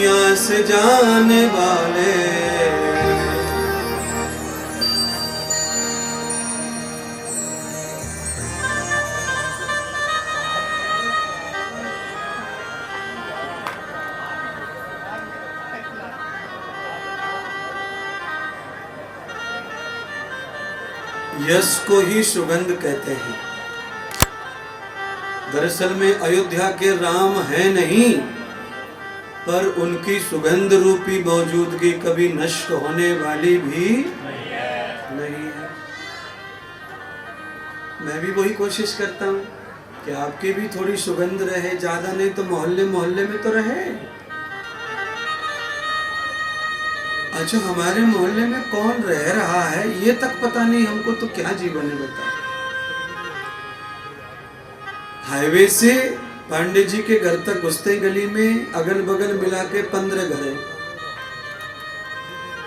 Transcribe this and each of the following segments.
दुनिया से जाने वाले। यश को ही सुगंध कहते हैं। दरअसल में अयोध्या के राम है नहीं, पर उनकी सुगंध रूपी मौजूदगी कभी नष्ट होने वाली भी नहीं है। मैं भी वही कोशिश करता हूँ कि आपकी भी थोड़ी सुगंध रहे, ज्यादा नहीं तो मोहल्ले मोहल्ले में तो रहे। अच्छा, हमारे मोहल्ले में कौन रह रहा है ये तक पता नहीं हमको, तो क्या जीवन है बता। हाईवे से पांडे जी के घर तक घुसते गली में अगल बगल मिला के 15 घर हैं,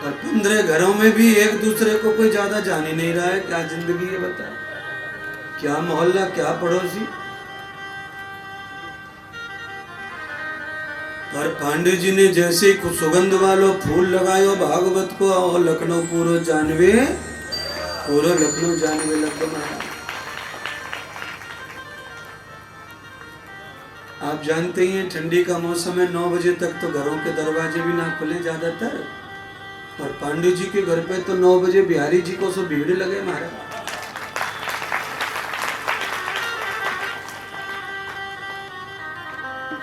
और 15 घरों में भी एक दूसरे को कोई ज्यादा जान ही नहीं रहा है। क्या जिंदगी है बता, क्या मोहल्ला, क्या पड़ोसी। और पांडे जी ने जैसे ही कुछ सुगंध वालों फूल लगायो भागवत को, और लखनऊ पूरो जानवे, पूरा लखनऊ जानवे लग गया। आप जानते ही हैं ठंडी का मौसम है, 9 बजे तक तो घरों के दरवाजे भी ना खुले ज्यादातर। और पांडे जी के घर पे तो 9 बजे बिहारी जी को सब भीड़ लगे महाराज।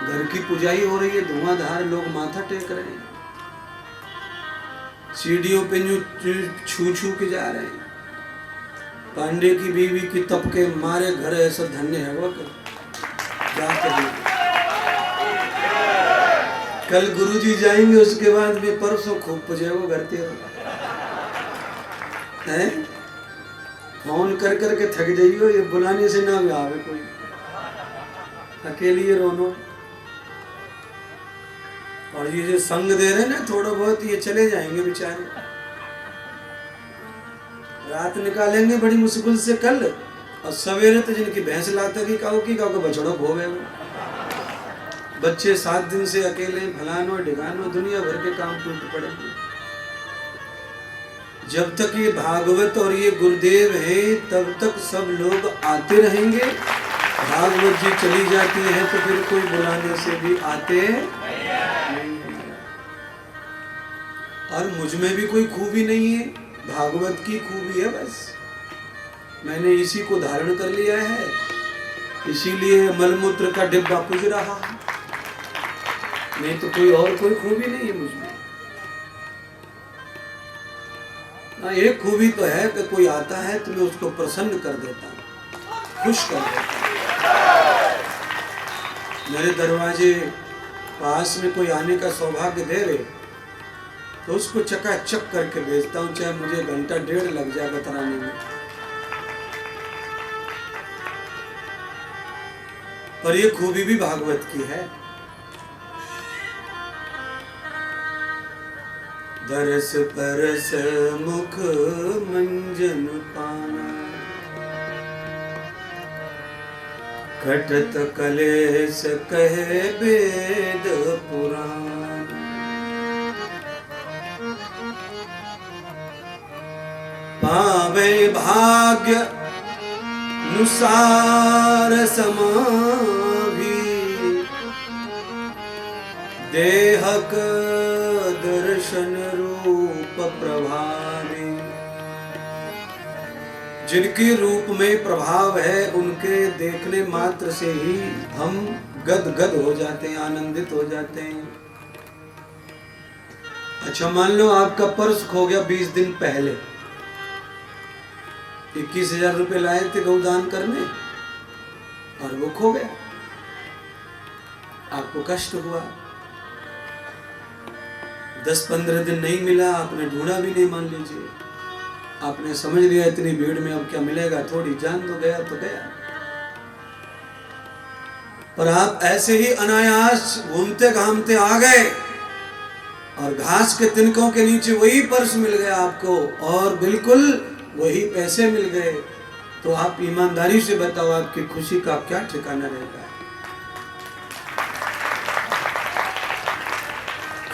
घर की पुजाई हो रही है, धुआंधार, लोग माथा टेक रहे हैं, सीढ़ियों पे छू छू के जा रहे हैं। पांडे की बीवी की तप के मारे घर ऐसा धन्य है वो, क्या कहेंगे। कल गुरुजी जाएंगे, उसके बाद में परसों खूब पुजे वो घर पे हैं। फोन कर करके थक जाइयो, ये बुलाने से ना भी आवे कोई, अकेली रोनो। और ये जो संग दे रहे ना थोड़ा बहुत, ये चले जाएंगे बेचारे, रात निकालेंगे बड़ी मुश्किल से कल, और सवेरे तो जिनकी भैंस लाते की काऊ बछड़ो भोगे वो। बच्चे 7 दिन से अकेले, फलानो ढिकानो, दुनिया भर के काम टूट पड़ेंगे। जब तक ये भागवत और ये गुरुदेव है तब तक सब लोग आते रहेंगे। भागवत जी चली जाती है तो फिर कोई बुलाने से भी आते नहीं। और मुझ में भी कोई खूबी नहीं है, भागवत की खूबी है बस। मैंने इसी को धारण कर लिया है, इसीलिए मलमूत्र का डिब्बा पुज रहा है, नहीं तो कोई और कोई खूबी नहीं है मुझ में। एक खूबी तो है कि कोई आता है तो मैं उसको प्रसन्न कर देता हूँ, खुश कर देता हूँ। मेरे दरवाजे पास में कोई आने का सौभाग्य दे रहे तो उसको चकाचक करके भेजता हूँ, चाहे मुझे घंटा 1.5 लग जाए बतराने में। और ये खूबी भी भागवत की है। दरस परस मुख मंजन पाना, घटत कलेश कहे वेद पुराण। पावे भाग्य नुसार समाधि, देहक दर्शन रूप प्रभावी। जिनके रूप में प्रभाव है उनके देखने मात्र से ही हम गद गद हो जाते हैं, आनंदित हो जाते हैं। अच्छा, मान लो आपका पर्स खो गया 20 दिन पहले, 21,000 रुपए लाए थे गौदान करने और वो खो गया, आपको कष्ट हुआ। 10-15 दिन नहीं मिला, आपने ढूंढा भी नहीं, मान लीजिए आपने समझ लिया इतनी भीड़ में अब क्या मिलेगा, थोड़ी जान तो गया तो गया। पर आप ऐसे ही अनायास घूमते घामते आ गए और घास के तिनकों के नीचे वही पर्स मिल गया आपको और बिल्कुल वही पैसे मिल गए, तो आप ईमानदारी से बताओ आपकी खुशी का क्या ठिकाना रहेगा।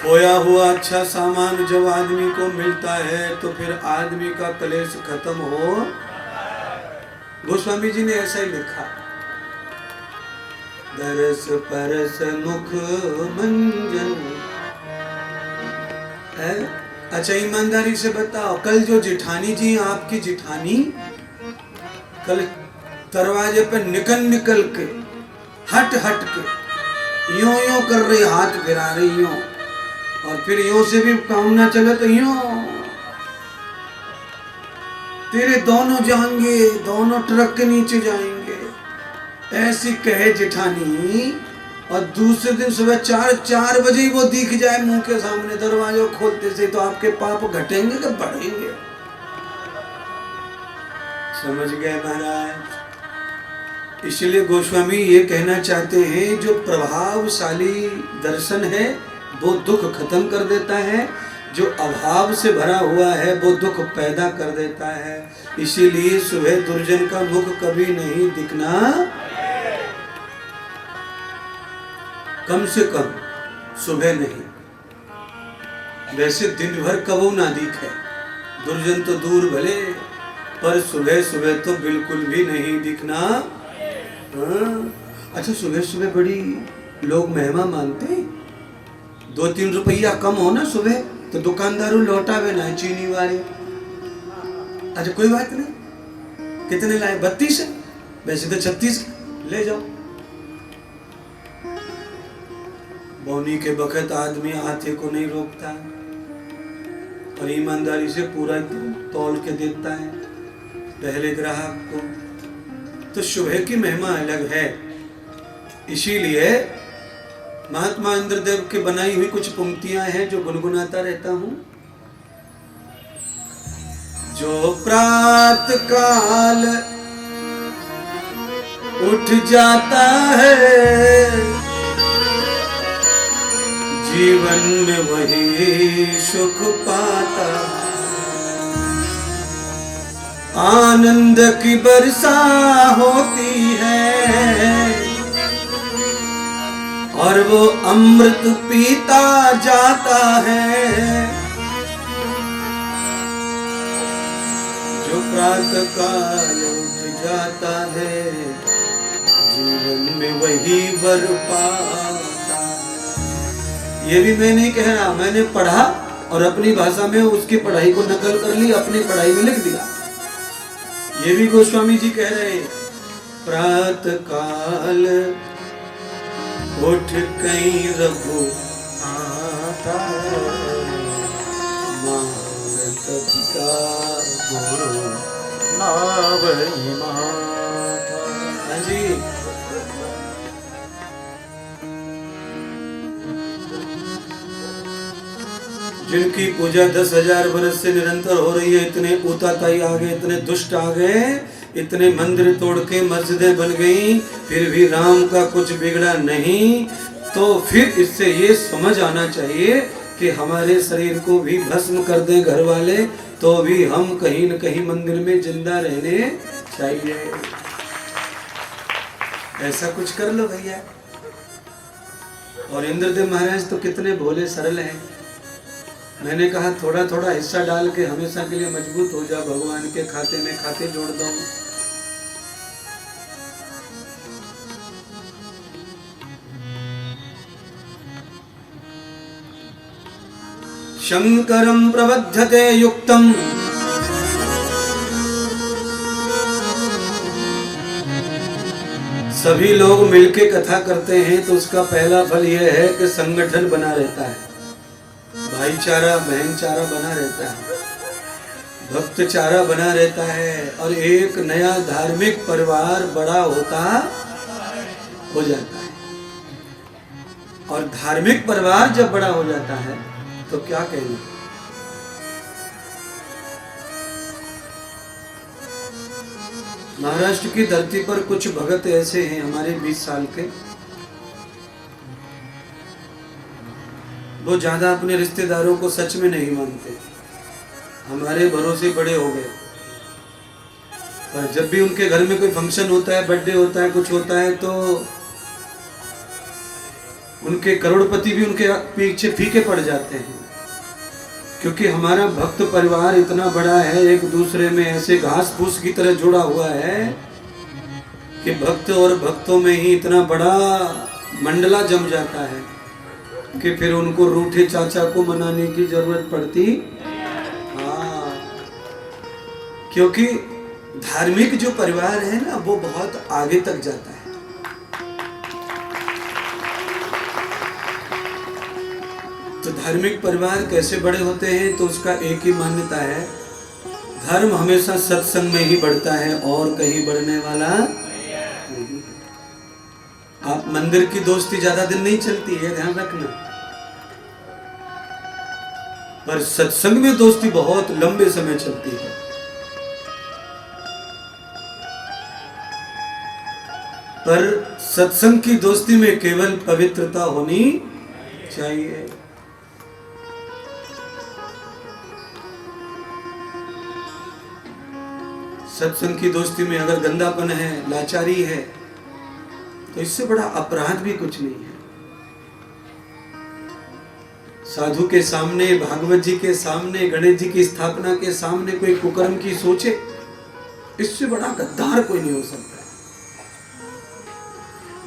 खोया हुआ अच्छा सामान जब आदमी को मिलता है तो फिर आदमी का कलेश खत्म हो। गोस्वामी जी ने ऐसा ही लिखा, दरस परस मुख मंजन है। अच्छा ईमानदारी से बताओ, कल जो जिठानी जी, आपकी जिठानी कल दरवाजे पे निकल के हट के यूं यूं कर रही, हाथ फिरा रही यूं, और फिर यूं से भी काम ना चले तो यूं, तेरे दोनों जाएंगे, दोनों ट्रक के नीचे जाएंगे, ऐसी कहे जिठानी। और दूसरे दिन सुबह 4 बजे ही वो दिख जाए मुंह के सामने दरवाजा खोलते से, तो आपके पाप घटेंगे कि बढ़ेंगे? समझ गए महाराज? इसलिए गोस्वामी ये कहना चाहते हैं, जो प्रभावशाली दर्शन है वो दुख खत्म कर देता है, जो अभाव से भरा हुआ है वो दुख पैदा कर देता है। इसीलिए सुबह दुर्जन का मुख कभी नहीं दिखना, कम से कम सुबह नहीं। वैसे दिन भर कबू ना दिखे दुर्जन तो दूर भले, पर सुबह सुबह तो बिल्कुल भी नहीं दिखना। अच्छा सुबह सुबह बड़ी लोग महिमा मानते हैं, 2-3 रुपया कम हो ना सुबह तो दुकानदारों लौटावे ना, चीनी वाले। अच्छा कोई बात नहीं, कितने लाए? 32 है, वैसे तो 36 ले जाओ। बौनी के बखत आदमी हाथे को नहीं रोकता और ईमानदारी से पूरा तौल के देता है पहले ग्राहक को। तो सुबह की महिमा अलग है। इसीलिए महात्मा इंद्रदेव के बनाई हुई कुछ पंक्तियां हैं जो गुनगुनाता रहता हूं। जो प्रातः काल उठ जाता है, जीवन में वही सुख पाता, आनंद की वर्षा होती है और वो अमृत पीता जाता है। जो प्रातः काल उठ जाता है, जीवन में वही वर पाता। ये भी मैं नहीं कह रहा, मैंने पढ़ा और अपनी भाषा में उसकी पढ़ाई को नकल कर ली, अपनी पढ़ाई में लिख दिया। ये भी गोस्वामी जी कह रहे हैं, प्रातः काल उठ कहीं रघु आता, मारत पिता गुरु नावई माता। हाँ जी, जिनकी पूजा 10,000 वर्ष से निरंतर हो रही है, इतने ऊताताई आ गए, इतने दुष्ट आ गए, इतने मंदिर तोड़ के मस्जिदें बन गई, फिर भी राम का कुछ बिगड़ा नहीं। तो फिर इससे ये समझ आना चाहिए कि हमारे शरीर को भी भस्म कर दें घर वाले, तो भी हम कहीं न कहीं मंदिर में जिंदा रहने चाहिए। ऐसा कुछ कर लो भैया। और इंद्रदेव महाराज तो कितने भोले सरल हैं। मैंने कहा थोड़ा थोड़ा हिस्सा डाल के हमेशा के लिए मजबूत हो जा, भगवान के खाते में खाते जोड़ दो। शंकरं प्रबध्यते युक्तम, सभी लोग मिलके कथा करते हैं तो उसका पहला फल यह है कि संगठन बना रहता है, भाईचारा बहनचारा बना रहता है, भक्तचारा बना रहता है, और एक नया धार्मिक परिवार बड़ा होता हो जाता है। और धार्मिक परिवार जब बड़ा हो जाता है तो क्या कहेंगे, महाराष्ट्र की धरती पर कुछ भगत ऐसे हैं हमारे 20 साल के, वो ज्यादा अपने रिश्तेदारों को सच में नहीं मानते, हमारे भरोसे बड़े हो गए। पर जब भी उनके घर में कोई फंक्शन होता है, बर्थडे होता है, कुछ होता है, तो उनके करोड़पति भी उनके पीछे फीके पड़ जाते हैं, क्योंकि हमारा भक्त परिवार इतना बड़ा है, एक दूसरे में ऐसे घास फूस की तरह जुड़ा हुआ है कि भक्त और भक्तों में ही इतना बड़ा मंडला जम जाता है कि फिर उनको रूठे चाचा को मनाने की जरूरत पड़ती। हाँ, क्योंकि धार्मिक जो परिवार है ना वो बहुत आगे तक जाता है। तो धार्मिक परिवार कैसे बड़े होते हैं, तो उसका एक ही मान्यता है, धर्म हमेशा सत्संग में ही बढ़ता है और कहीं बढ़ने वाला नहीं। आप मंदिर की दोस्ती ज्यादा दिन नहीं चलती है, ध्यान रखना, पर सत्संग में दोस्ती बहुत लंबे समय चलती है। पर सत्संग की दोस्ती में केवल पवित्रता होनी चाहिए। सत्संग की दोस्ती में अगर गंदापन है, लाचारी है, तो इससे बड़ा अपराध भी कुछ नहीं है। साधु के सामने, भागवत जी के सामने, गणेश जी की स्थापना के सामने कोई कुकर्म की सोचे, इससे बड़ा गद्दार कोई नहीं हो सकता।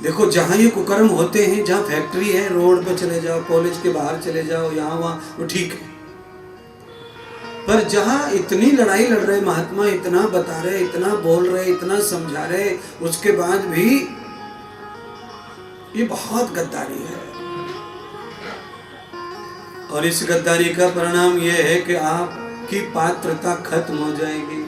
देखो, जहां ये कुकर्म होते हैं, जहां फैक्ट्री है, रोड पे चले जाओ, कॉलेज के बाहर चले जाओ, यहाँ वहां, वो ठीक है। पर जहां इतनी लड़ाई लड़ रहे महात्मा, इतना बता रहे, इतना बोल रहे, इतना समझा रहे, उसके बाद भी ये बहुत गद्दारी है। और इस गद्दारी का परिणाम यह है कि आपकी पात्रता खत्म हो जाएगी।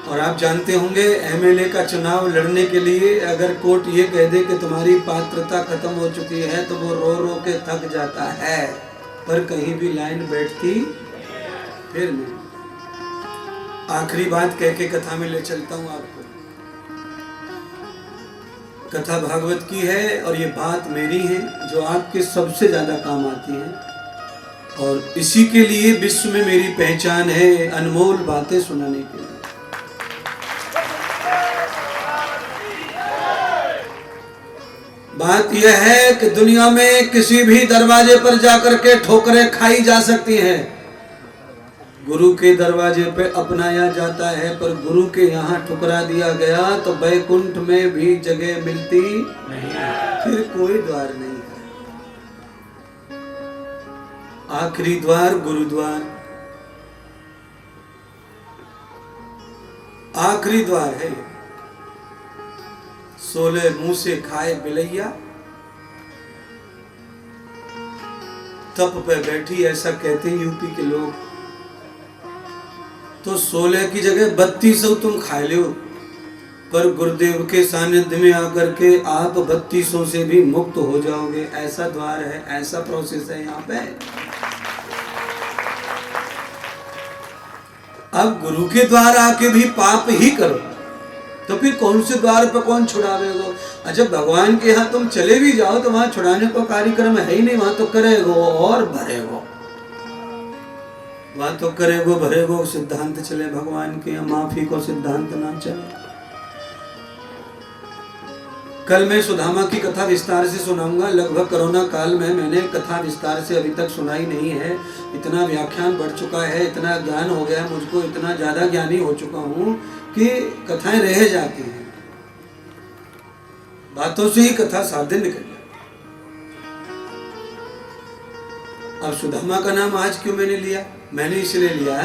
और आप जानते होंगे, एमएलए का चुनाव लड़ने के लिए अगर कोर्ट ये कह दे कि तुम्हारी पात्रता खत्म हो चुकी है, तो वो रो रो के थक जाता है, पर कहीं भी लाइन बैठती फिर नहीं। आखिरी बात कह के कथा में ले चलता हूं आपको। कथा भागवत की है और ये बात मेरी है जो आपके सबसे ज्यादा काम आती है, और इसी के लिए विश्व में मेरी पहचान है, अनमोल बातें सुनाने के लिए। बात यह है कि दुनिया में किसी भी दरवाजे पर जाकर के ठोकरें खाई जा सकती हैं, गुरु के दरवाजे पे अपनाया जाता है, पर गुरु के यहाँ ठुकरा दिया गया तो बैकुंठ में भी जगह मिलती नहीं, फिर कोई द्वार नहीं है। आखिरी द्वार गुरुद्वार, आखिरी द्वार है। 16 मुंह से खाए बिलैया, तप पे बैठी, ऐसा कहते हैं यूपी के लोग। तो 16 की जगह 3200 तुम खा लो, पर गुरुदेव के सानिध्य में आकर के आप 3200 से भी मुक्त हो जाओगे। ऐसा द्वार है, ऐसा प्रोसेस है यहाँ पे। अब गुरु के द्वार आके भी पाप ही करो, तो फिर कौन से द्वार पर कौन छुड़ावेगो। अच्छा, भगवान के यहाँ तुम चले भी जाओ तो वहां छुड़ाने का कार्यक्रम है ही नहीं, वहां तो करेगो और भरेगो, वहां तो करेगो भरेगो। सिद्धांत चले भगवान के यहाँ, माफी को सिद्धांत ना चले। कल मैं सुदामा की कथा विस्तार से सुनाऊंगा। लगभग कोरोना काल में मैंने कथा विस्तार से अभी तक सुनाई नहीं है। इतना व्याख्यान बढ़ चुका है, इतना ज्ञान हो गया मुझको, इतना ज्यादा ज्ञानी हो चुका हूँ कि कथाएं रह जाती हैं, बातों से ही कथा सात दिन निकल जाए। अब सुदामा का नाम आज क्यों मैंने लिया? मैंने इसलिए लिया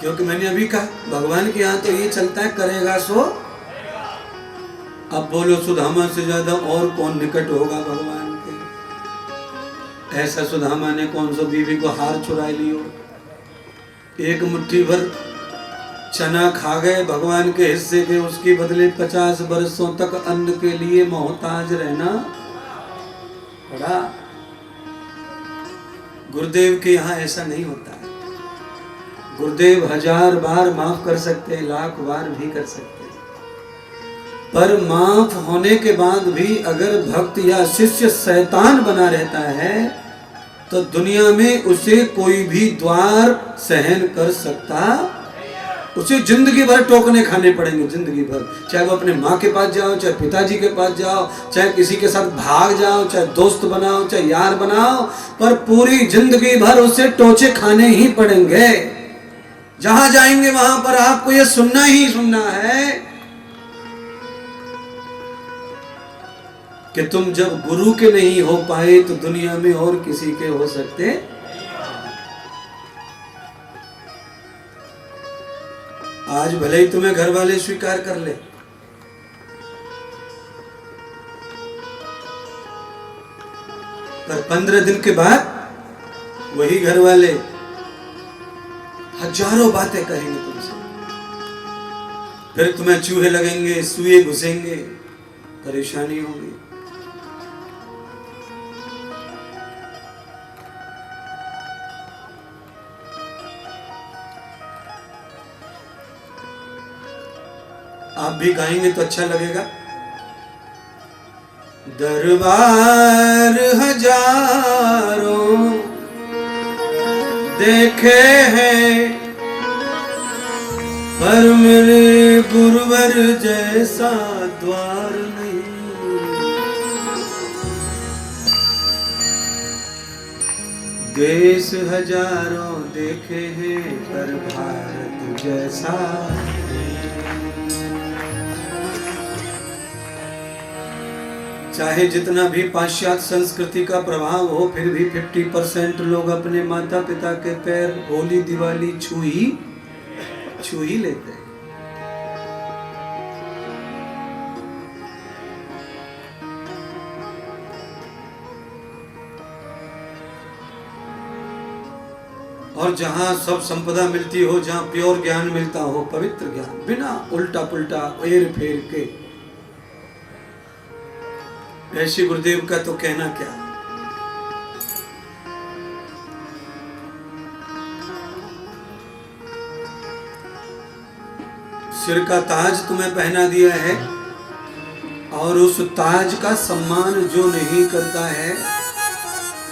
क्योंकि मैंने अभी कहा भगवान के यहाँ तो ये चलता है, करेगा सो। अब बोलो, सुदामा से ज्यादा और कौन निकट होगा भगवान के? ऐसा सुदामा ने कौन सा बीवी को हार चुरा लियो, एक मुट्ठी भर चना खा गए भगवान के हिस्से के, उसके बदले 50 बरसों तक अन्न के लिए मोहताज रहना पड़ा। गुरुदेव के यहाँ ऐसा नहीं होता है। गुरुदेव 1000 बार माफ कर सकते हैं, लाख बार भी कर सकते हैं, पर माफ होने के बाद भी अगर भक्त या शिष्य शैतान बना रहता है तो दुनिया में उसे कोई भी द्वार सहन कर सकता, उसे जिंदगी भर टोकने खाने पड़ेंगे, जिंदगी भर। चाहे वो अपने माँ के पास जाओ, चाहे पिताजी के पास जाओ, चाहे किसी के साथ भाग जाओ, चाहे दोस्त बनाओ, चाहे यार बनाओ, पर पूरी जिंदगी भर उसे टोचे खाने ही पड़ेंगे। जहां जाएंगे वहां पर आपको ये सुनना ही सुनना है कि तुम जब गुरु के नहीं हो पाए तो दुनिया में और किसी के हो सकते। आज भले ही तुम्हें घर वाले स्वीकार कर ले, पर 15 दिन के बाद वही घर वाले हजारों बातें करेंगे तुमसे। फिर तुम्हें चूहे लगेंगे, सुए घुसेंगे, परेशानी होगी। आप भी गाएंगे तो अच्छा लगेगा। दरबार हजारों देखे हैं, पर मेरे गुरुवर जैसा द्वार नहीं। देश हजारों देखे हैं, पर भारत जैसा। चाहे जितना भी पाश्चात्य संस्कृति का प्रभाव हो, फिर भी 50% लोग अपने माता पिता के पैर होली दिवाली छू ही लेते हैं। और जहां सब संपदा मिलती हो, जहां प्योर ज्ञान मिलता हो, पवित्र ज्ञान, बिना उल्टा पुल्टा हेर फेर के, ऐसे गुरुदेव का तो कहना क्या। सिर का ताज तुम्हें पहना दिया है, और उस ताज का सम्मान जो नहीं करता है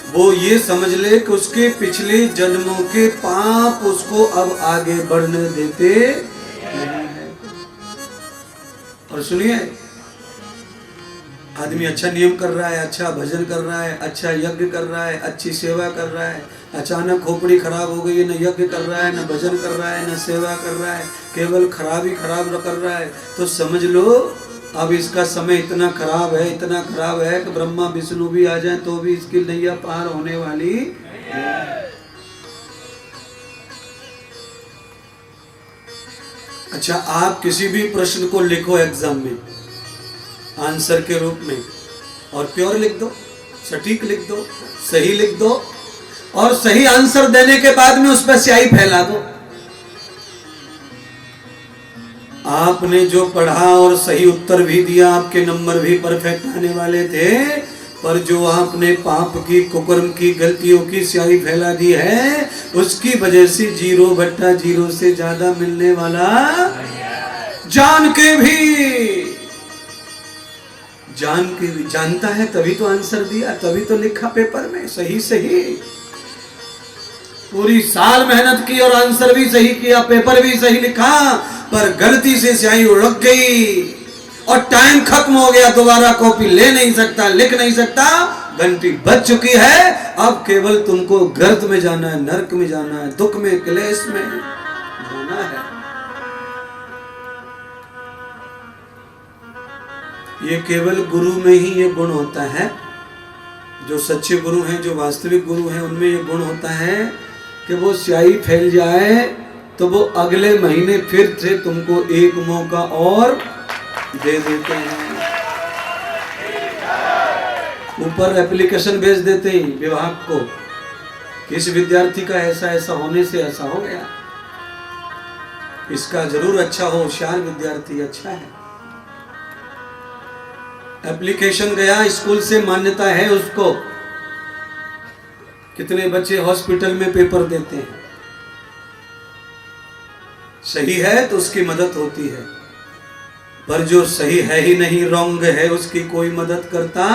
वो ये समझ ले कि उसके पिछले जन्मों के पाप उसको अब आगे बढ़ने देते नहीं है। और सुनिए, आदमी अच्छा नियम कर रहा है, अच्छा भजन कर रहा है, अच्छा यज्ञ कर रहा है, अच्छी सेवा कर रहा है, अचानक खोपड़ी खराब हो गई है, न यज्ञ कर रहा है, न भजन कर रहा है, न सेवा कर रहा है, केवल खराब ही खराब कर रहा है, तो समझ लो अब इसका समय इतना खराब है, इतना खराब है कि ब्रह्मा विष्णु भी आ जाए तो भी इसकी नैया पार होने वाली। अच्छा, आप किसी भी प्रश्न को लिखो एग्जाम में आंसर के रूप में, और प्योर लिख दो, सटीक लिख दो, सही लिख दो, और सही आंसर देने के बाद में उस पर स्याही फैला दो। आपने जो पढ़ा और सही उत्तर भी दिया, आपके नंबर भी परफेक्ट आने वाले थे, पर जो आपने पाप की, कुकर्म की, गलतियों की स्याही फैला दी है, उसकी वजह से 0/0 से ज्यादा मिलने वाला। जान के भी जानता है तभी तो आंसर दिया, तभी तो लिखा पेपर में सही सही। पूरी साल मेहनत की और आंसर भी सही किया, पेपर भी सही लिखा, पर गलती से स्याही उड़क गई और टाइम खत्म हो गया, दोबारा कॉपी ले नहीं सकता, लिख नहीं सकता, घंटी बज चुकी है। अब केवल तुमको गर्त में जाना है, नरक में जाना है, दुख में, क्लेश में जाना है। ये केवल गुरु में ही ये गुण होता है। जो सच्चे गुरु हैं, जो वास्तविक गुरु हैं, उनमें ये गुण होता है कि वो स्याही फैल जाए तो वो अगले महीने फिर से तुमको एक मौका और दे देते हैं। ऊपर एप्लीकेशन भेज देते हैं विभाग को, किस विद्यार्थी का ऐसा ऐसा होने से ऐसा हो गया, इसका जरूर अच्छा हो, होशियार विद्यार्थी अच्छा है। एप्लीकेशन गया, स्कूल से मान्यता है उसको। कितने बच्चे हॉस्पिटल में पेपर देते हैं, सही है तो उसकी मदद होती है, पर जो सही है ही नहीं, रॉन्ग है, उसकी कोई मदद करता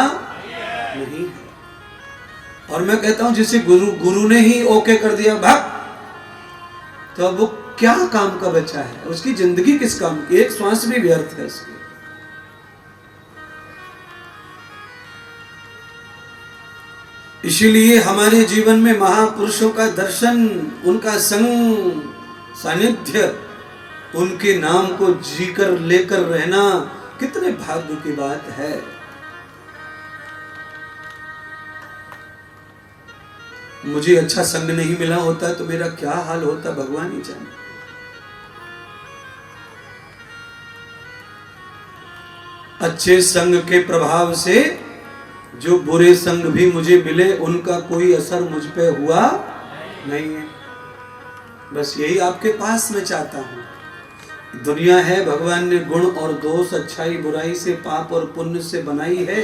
नहीं है। और मैं कहता हूं जिसे गुरु ने ही ओके कर दिया भाग, तो अब वो क्या काम का बचा है? उसकी जिंदगी किस काम की? एक श्वास भी व्यर्थ है उसकी। इसीलिए हमारे जीवन में महापुरुषों का दर्शन, उनका संग, सानिध्य, उनके नाम को जीकर लेकर रहना कितने भाग्य की बात है। मुझे अच्छा संग नहीं मिला होता तो मेरा क्या हाल होता भगवान ही जाने। अच्छे संग के प्रभाव से जो बुरे संग भी मुझे मिले उनका कोई असर मुझ पे हुआ नहीं है। बस यही आपके पास मैं चाहता हूं। दुनिया है, भगवान ने गुण और दोष, अच्छाई बुराई से, पाप और पुण्य से बनाई है।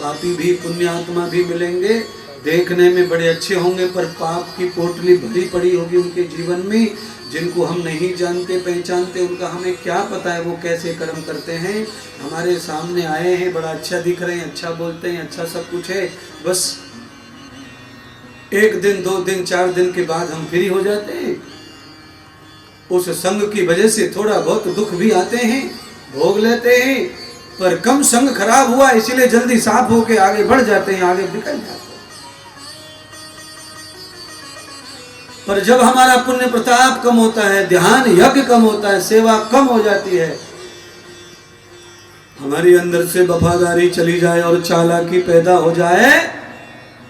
पापी भी पुण्यात्मा भी मिलेंगे, देखने में बड़े अच्छे होंगे पर पाप की पोटली भरी पड़ी होगी उनके जीवन में। जिनको हम नहीं जानते पहचानते, उनका हमें क्या पता है वो कैसे कर्म करते हैं। हमारे सामने आए हैं, बड़ा अच्छा दिख रहे हैं, अच्छा बोलते हैं, अच्छा सब कुछ है, बस एक दिन 2 दिन 4 दिन के बाद हम फ्री हो जाते हैं। उस संग की वजह से थोड़ा बहुत दुख भी आते हैं, भोग लेते हैं, पर कम संग खराब हुआ इसलिए जल्दी साफ होके आगे बढ़ जाते हैं, आगे निकल जाते हैं। पर जब हमारा पुण्य प्रताप कम होता है, ध्यान यज्ञ कम होता है, सेवा कम हो जाती है, हमारी अंदर से वफादारी चली जाए और चालाकी पैदा हो जाए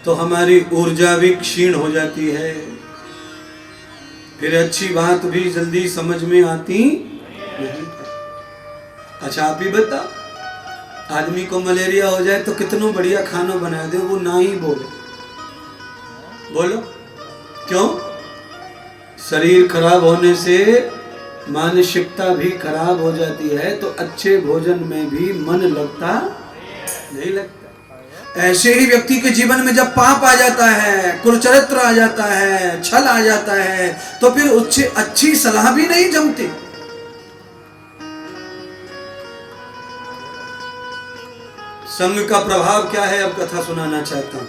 तो हमारी ऊर्जा भी क्षीण हो जाती है। फिर अच्छी बात भी जल्दी समझ में आती नहीं। अच्छा आप ही बता, आदमी को मलेरिया हो जाए तो कितनों बढ़िया खाना बना दे, वो ना ही बोले। बोलो क्यों? शरीर खराब होने से मानसिकता भी खराब हो जाती है, तो अच्छे भोजन में भी मन लगता नहीं लगता। ऐसे ही व्यक्ति के जीवन में जब पाप आ जाता है, कुचरित्र आ जाता है, छल आ जाता है, तो फिर उससे अच्छी सलाह भी नहीं जमती। संग का प्रभाव क्या है, अब कथा सुनाना चाहता हूं।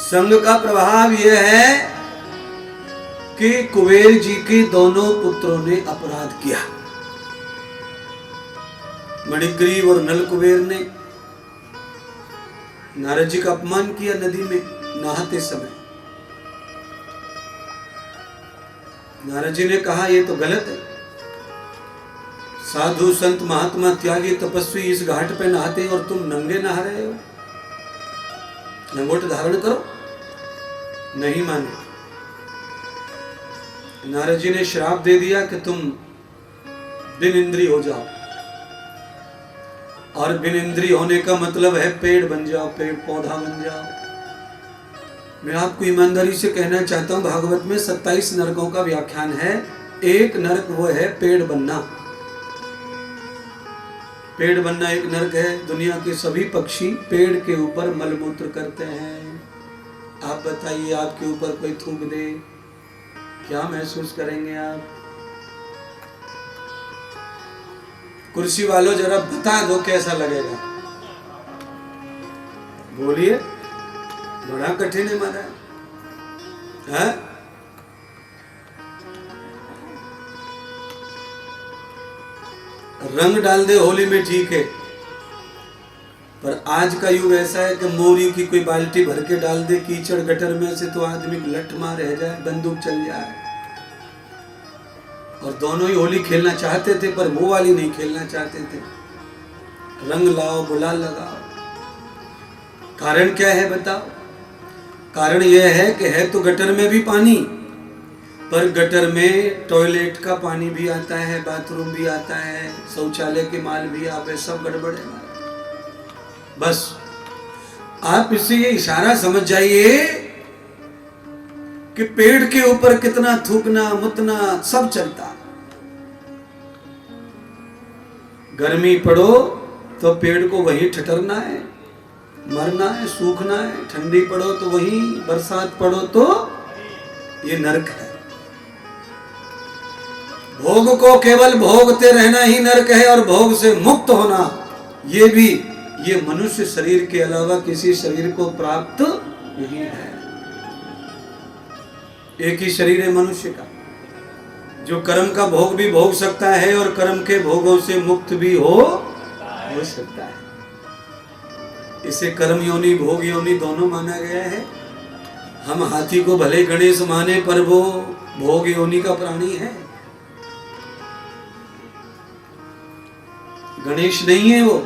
संग का प्रभाव यह है कि कुबेर जी के दोनों पुत्रों ने अपराध किया। मणिग्रीव और नल कुबेर ने नारद जी का अपमान किया नदी में नहाते समय। नारद जी ने कहा ये तो गलत है, साधु संत महात्मा त्यागी तपस्वी इस घाट पे नहाते हैं और तुम नंगे नहा रहे हो, लंगोट धारण करो। नहीं माने। नारद जी ने श्राप दे दिया कि तुम बिन इंद्री हो जाओ, और बिन इंद्री होने का मतलब है पेड़ बन जाओ, पेड़ पौधा बन जाओ। मैं आपको ईमानदारी से कहना चाहता हूं, भागवत में 27 नरकों का व्याख्यान है। एक नरक वो है पेड़ बनना। पेड़ बनना एक नरक है। दुनिया के सभी पक्षी पेड़ के ऊपर मलमूत्र करते हैं। आप बताइए, आपके ऊपर कोई थूक दे, क्या महसूस करेंगे आप? कुर्सी वालों जरा बता दो कैसा लगेगा? बोलिए, बड़ा कठिन है महाराज। है रंग डाल दे होली में ठीक है, पर आज का युग ऐसा है कि मोरी की कोई बाल्टी भर के डाल दे कीचड़ गटर में से तो आदमी लठ मार रह जाए, बंदूक चल जाए। और दोनों ही होली खेलना चाहते थे पर वो वाली नहीं खेलना चाहते थे। रंग लाओ, गुलाल लगाओ। कारण क्या है बताओ? कारण यह है कि है तो गटर में भी पानी, पर गटर में टॉयलेट का पानी भी आता है, बाथरूम भी आता है, शौचालय के माल भी आवे, सब गड़बड़ है। बस आप इससे ये इशारा समझ जाइए कि पेड़ के ऊपर कितना थूकना मुतना सब चलता। गर्मी पड़ो तो पेड़ को वहीं ठठरना है, मरना है, सूखना है। ठंडी पड़ो तो वहीं, बरसात पड़ो तो ये नरक है। भोग को केवल भोगते रहना ही नरक है, और भोग से मुक्त होना ये भी, ये मनुष्य शरीर के अलावा किसी शरीर को प्राप्त नहीं है। एक ही शरीर है मनुष्य का, जो कर्म का भोग भी भोग सकता है और कर्म के भोगों से मुक्त भी हो सकता है। इसे कर्म योनि भोग योनि दोनों माना गया है। हम हाथी को भले गणेश माने पर वो भोग योनि का प्राणी है, गणेश नहीं है वो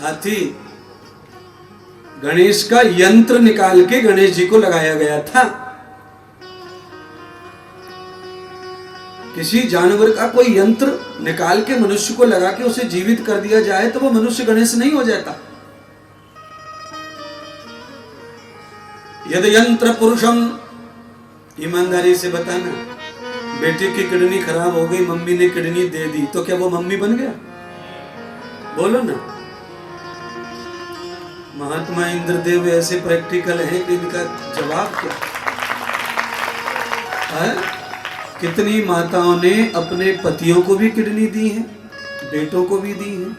हाथी। गणेश का यंत्र निकाल के गणेश जी को लगाया गया था। किसी जानवर का कोई यंत्र निकाल के मनुष्य को लगा के उसे जीवित कर दिया जाए तो वो मनुष्य गणेश नहीं हो जाता। यदि यंत्र पुरुषम, ईमानदारी से बताना, बेटे की किडनी खराब हो गई, मम्मी ने किडनी दे दी, तो क्या वो मम्मी बन गया? बोलो ना। महात्मा इंद्रदेव ऐसे प्रैक्टिकल हैं कि इनका जवाब क्या है? कितनी माताओं ने अपने पतियों को भी किडनी दी है, बेटों को भी दी है,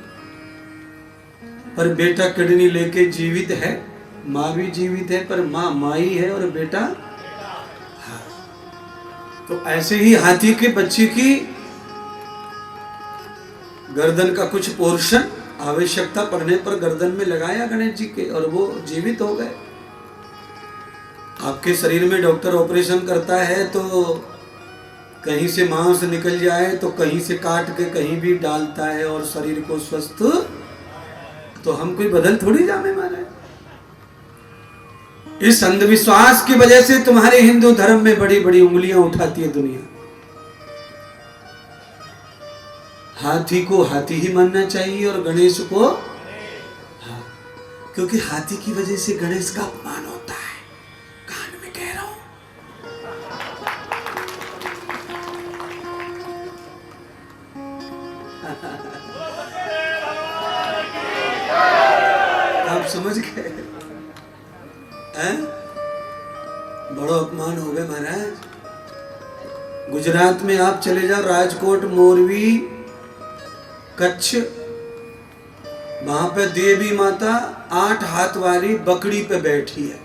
पर बेटा किडनी लेके जीवित है, माँ भी जीवित है, पर माँ माई है और बेटा हाँ। तो ऐसे ही हाथी के बच्चे की गर्दन का कुछ पोर्शन आवश्यकता पड़ने पर गर्दन में लगाया गणेश जी के और वो जीवित हो गए। आपके शरीर में डॉक्टर ऑपरेशन करता है तो कहीं से मांस निकल जाए तो कहीं से काट के कहीं भी डालता है और शरीर को स्वस्थ, तो हम कोई बदल थोड़ी जाने मारे। इस अंधविश्वास की वजह से तुम्हारे हिंदू धर्म में बड़ी बड़ी उंगलियां उठाती है दुनिया। हाथी को हाथी ही मानना चाहिए और गणेश को हाँ, क्योंकि हाथी की वजह से गणेश का अपमान होता है। कान में कह रहा हूं, आप समझ गए? बड़ा अपमान हो गया महाराज। गुजरात में आप चले जाओ, राजकोट, मोरवी, कच्छ, वहां पे देवी माता 8 हाथ वाली बकरी पे बैठी है।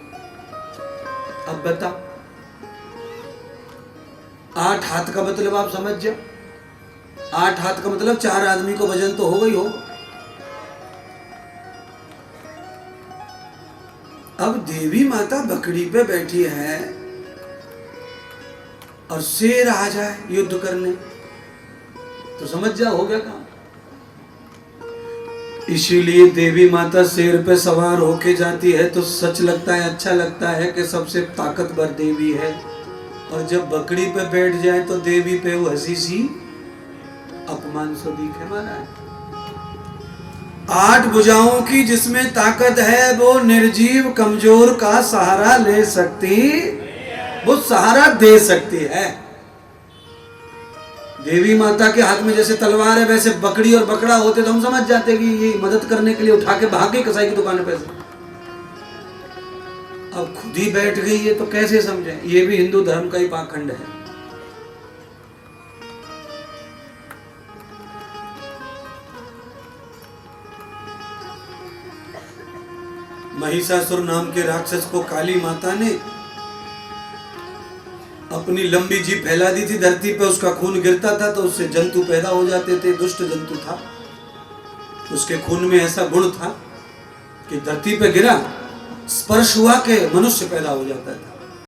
अब बताओ, 8 हाथ का मतलब आप समझ जाओ। 8 हाथ का मतलब 4 आदमी को वजन तो हो गई हो। अब देवी माता बकरी पे बैठी है और शेर आ जाए युद्ध करने तो समझ जा हो गया काम। इसीलिए देवी माता शेर पे सवार होके जाती है तो सच लगता है, अच्छा लगता है कि सबसे ताकतवर देवी है, और जब बकरी पे बैठ जाए तो देवी पे वो हंसी सी अपमान सा दिखे महाराज। 8 भुजाओं की जिसमें ताकत है वो निर्जीव कमजोर का सहारा ले सकती, वो सहारा दे सकती है। देवी माता के हाथ में जैसे तलवार है वैसे बकरी और बकरा होते तो हम समझ जाते कि ये मदद करने के लिए उठा के भाग गई कसाई की दुकान पे से। अब खुद ही बैठ गई है तो कैसे समझे? ये भी हिंदू धर्म का ही पाखंड है। महिषासुर नाम के राक्षस को काली माता ने अपनी लंबी जीभ फैला दी थी धरती पे, उसका खून गिरता था तो उससे जंतु पैदा हो जाते थे। दुष्ट जंतु था, उसके खून में ऐसा गुण था कि धरती पे गिरा, स्पर्श हुआ के मनुष्य पैदा हो जाता था।